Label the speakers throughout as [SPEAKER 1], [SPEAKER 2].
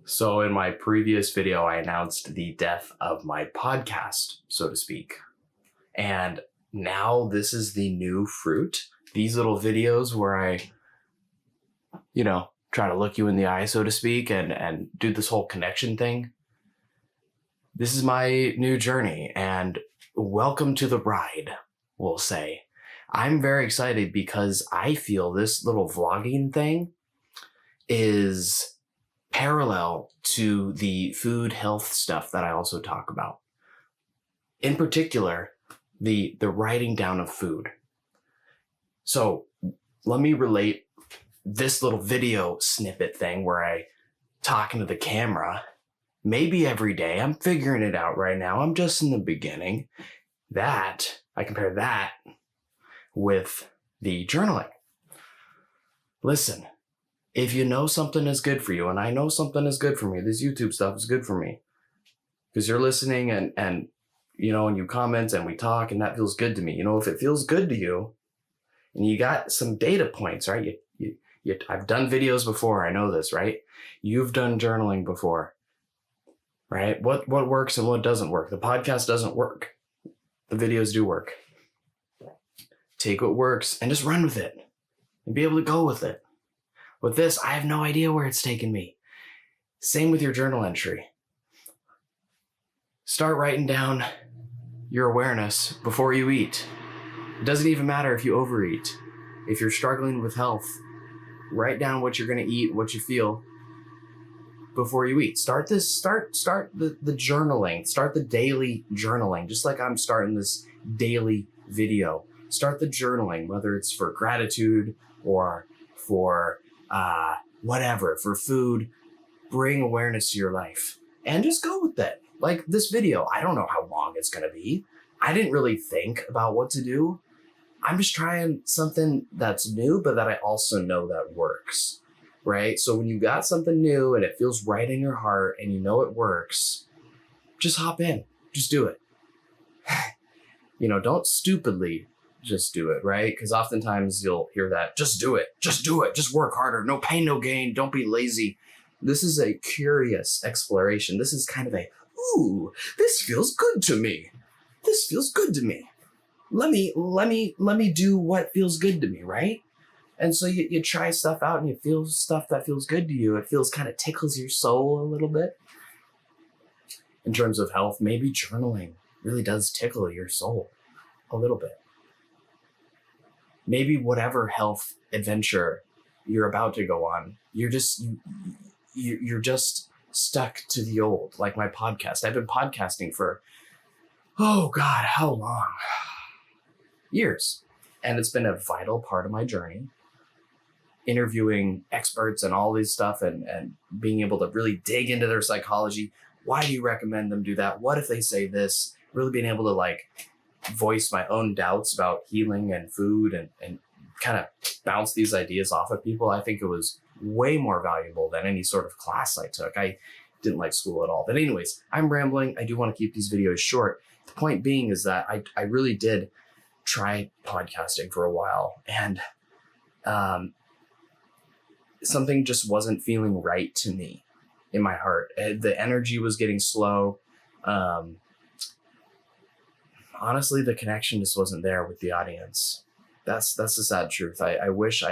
[SPEAKER 1] So in my previous video, I announced the death of my podcast, so to speak. And now this is the new fruit. These little videos where I, try to look you in the eye, so to speak, and do this whole connection thing. This is my new journey, and welcome to the ride, we'll say. I'm very excited because I feel this little vlogging thing is parallel to the food health stuff that I also talk about. In particular, the writing down of food. So let me relate this little video snippet thing where I talk into the camera, maybe every day. I'm figuring it out right now. I'm just in the beginning. I compare that with the journaling. Listen, if you know something is good for you, and I know something is good for me, this YouTube stuff is good for me, because you're listening and you comment and we talk and that feels good to me. If it feels good to you and you got some data points, right? I've done videos before. I know this, right? You've done journaling before, right? What works and what doesn't work. The podcast doesn't work. The videos do work. Take what works and just run with it and be able to go with it. With this, I have no idea where it's taken me. Same with your journal entry. Start writing down your awareness before you eat. It doesn't even matter if you overeat. If you're struggling with health, write down what you're going to eat, what you feel before you eat. Start the journaling. Start the daily journaling, just like I'm starting this daily video. Start the journaling, whether it's for gratitude or for whatever, for food. Bring awareness to your life and just go with it. Like this video, I don't know how long it's going to be. I didn't really think about what to do. I'm just trying something that's new, but that I also know that works, right? So when you got something new and it feels right in your heart and you know it works, just hop in, just do it. Don't stupidly just do it, right? Because oftentimes you'll hear that, just do it, just work harder, no pain, no gain, don't be lazy. This is a curious exploration. This is kind of ooh, this feels good to me. This feels good to me. Let me do what feels good to me, right? And so you try stuff out and you feel stuff that feels good to you. It feels kind of tickles your soul a little bit. In terms of health, maybe journaling really does tickle your soul a little bit. Maybe whatever health adventure you're about to go on, you're just stuck to the old, like my podcast. I've been podcasting for, oh God, how long? Years. And it's been a vital part of my journey. Interviewing experts and all these stuff and being able to really dig into their psychology. Why do you recommend them do that? What if they say this? Really being able to voice my own doubts about healing and food and kind of bounce these ideas off of people. I think it was way more valuable than any sort of class I took. I didn't like school at all. But anyways, I'm rambling. I do want to keep these videos short. The point being is that I really did try podcasting for a while, and something just wasn't feeling right to me in my heart. The energy was getting slow. Honestly, the connection just wasn't there with the audience. That's the sad truth. I wish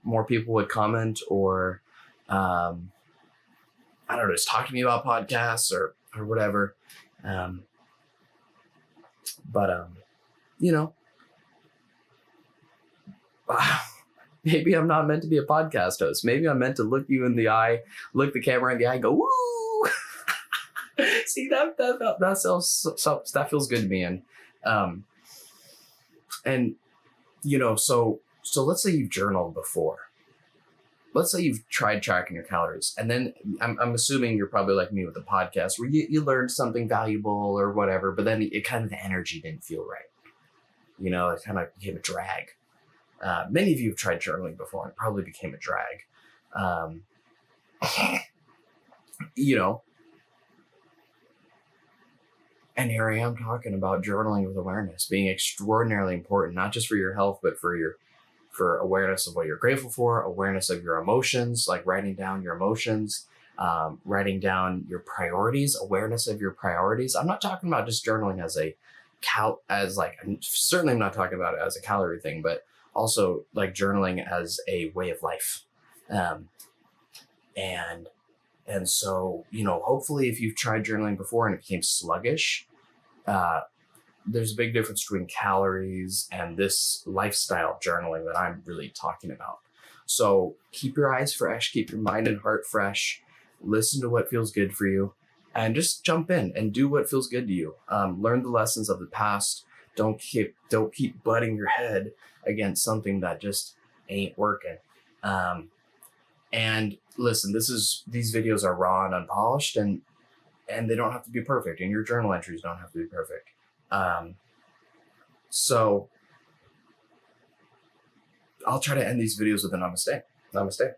[SPEAKER 1] more people would comment or I don't know, just talk to me about podcasts or whatever. Maybe I'm not meant to be a podcast host. Maybe I'm meant to look you in the eye, look the camera in the eye, and go, woo! See, that feels good to me. So let's say you've journaled before. Let's say you've tried tracking your calories, and then I'm assuming you're probably like me with the podcast where you learned something valuable or whatever, but then the energy didn't feel right. It kind of became a drag. Many of you have tried journaling before and it probably became a drag. And here I am talking about journaling with awareness being extraordinarily important, not just for your health, but for for awareness of what you're grateful for, awareness of your emotions, like writing down your emotions, writing down your priorities, awareness of your priorities. I'm not talking about just journaling as certainly I'm not talking about it as a calorie thing, but also like journaling as a way of life. And so, hopefully if you've tried journaling before and it became sluggish, there's a big difference between calories and this lifestyle journaling that I'm really talking about. So keep your eyes fresh, keep your mind and heart fresh, listen to what feels good for you, and just jump in and do what feels good to you. Learn the lessons of the past. Don't keep butting your head against something that just ain't working. And listen, these videos are raw and unpolished, and they don't have to be perfect, and your journal entries don't have to be perfect. So I'll try to end these videos with a namaste. Namaste.